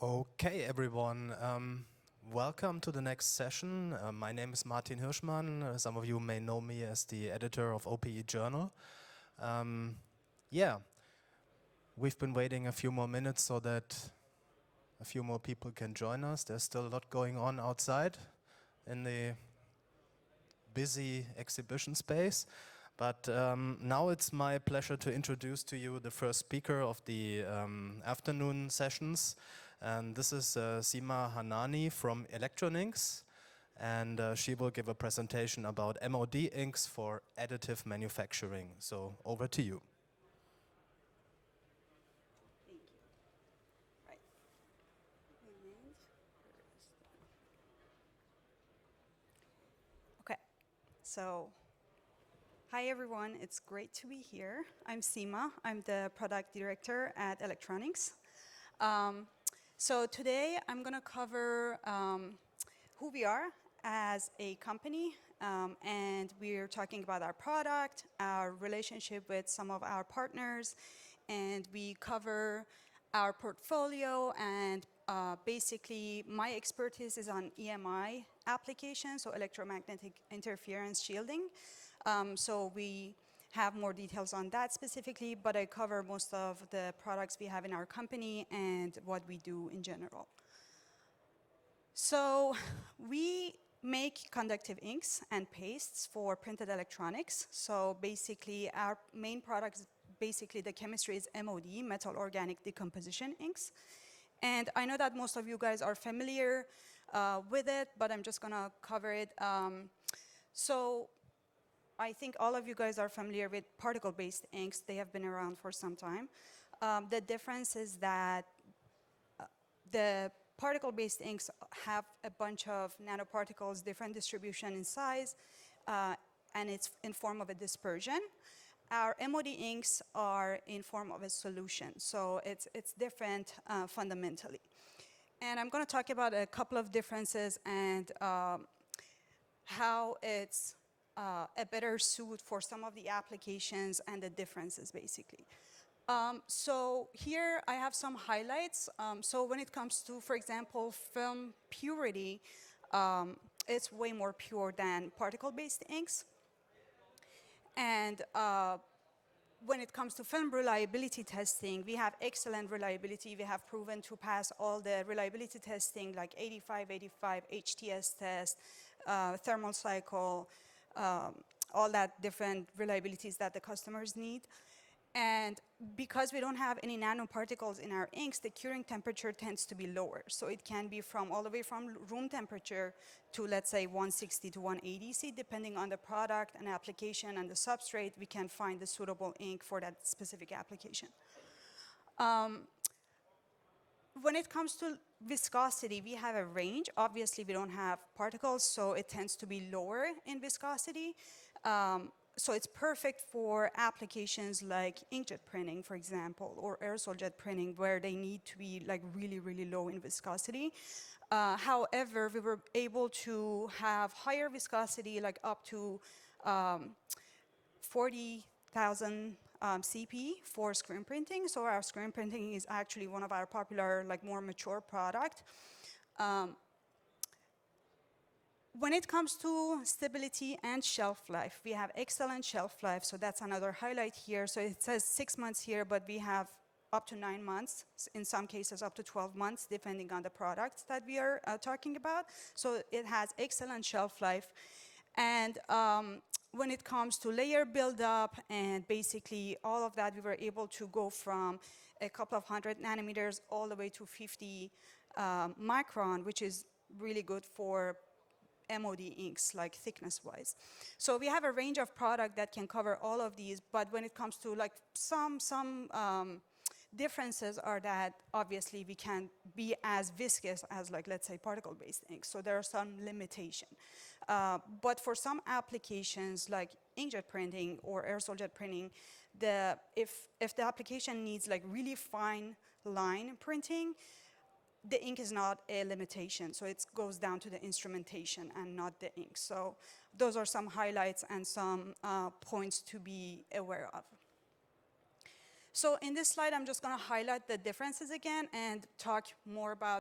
Okay, everyone. Welcome to the next session. My name is Martin Hirschmann. Some of you may know me as the editor of OPE Journal. Yeah, we've been waiting a few more minutes so that a few more people can join us. There's still a lot going on outside in the busy exhibition space. But now it's my pleasure to introduce to you the first speaker of the afternoon sessions. And this is Sima Hannani from Electroninks. And she will give a presentation about MOD inks for additive manufacturing. So over to you. Thank you. Right. Okay, so hi everyone, it's great to be here. I'm Sima, I'm the product director at Electroninks. So today I'm going to cover who we are as a company, and we're talking about our product, our relationship with some of our partners, and we cover our portfolio, and basically my expertise is on EMI applications, so electromagnetic interference shielding. So we have more details on that specifically, but I cover most of the products we have in our company and what we do in general. So we make conductive inks and pastes for printed electronics. So basically our main product is basically the chemistry is MOD, metal organic decomposition inks. And I know that most of you guys are familiar with it, but I'm just going to cover it. So I think all of you guys are familiar with particle-based inks. They have been around for some time. The difference is that the particle-based inks have a bunch of nanoparticles, different distribution in size, and it's in form of a dispersion. Our MOD inks are in form of a solution, so it's different fundamentally. And I'm going to talk about a couple of differences and how it's a better suit for some of the applications and the differences, basically. So here I have some highlights. So when it comes to, for example, film purity, it's way more pure than particle-based inks. And when it comes to film reliability testing, we have excellent reliability. We have proven to pass all the reliability testing like 85, HTS test, thermal cycle, all that different reliabilities that the customers need. And because we don't have any nanoparticles in our inks, the curing temperature tends to be lower. So it can be from all the way from room temperature to, let's say, 160 to 180 C, depending on the product and application and the substrate, we can find the suitable ink for that specific application. When it comes to viscosity, we have a range. Obviously, we don't have particles, so it tends to be lower in viscosity. So it's perfect for applications like inkjet printing, for example, or aerosol jet printing, where they need to be like really, really low in viscosity. However, we were able to have higher viscosity, like up to 40,000 CP for screen printing. So our screen printing is actually one of our popular, like more mature product. When it comes to stability and shelf life, we have excellent shelf life, so that's another highlight here. So it says 6 months here, but we have up to 9 months, in some cases up to 12 months, depending on the products that we are talking about. So it has excellent shelf life. And when it comes to layer buildup and basically all of that, we were able to go from a couple of 100 nanometers all the way to 50 micron, which is really good for MOD inks, like thickness-wise. So we have a range of product that can cover all of these, but when it comes to like some differences are that obviously we can't be as viscous as, like, let's say, particle-based inks. So there are some limitation. But for some applications like inkjet printing or aerosol jet printing, if the application needs like really fine line printing, the ink is not a limitation, so it goes down to the instrumentation and not the ink. So those are some highlights and some points to be aware of. So in this slide, I'm just going to highlight the differences again and talk more about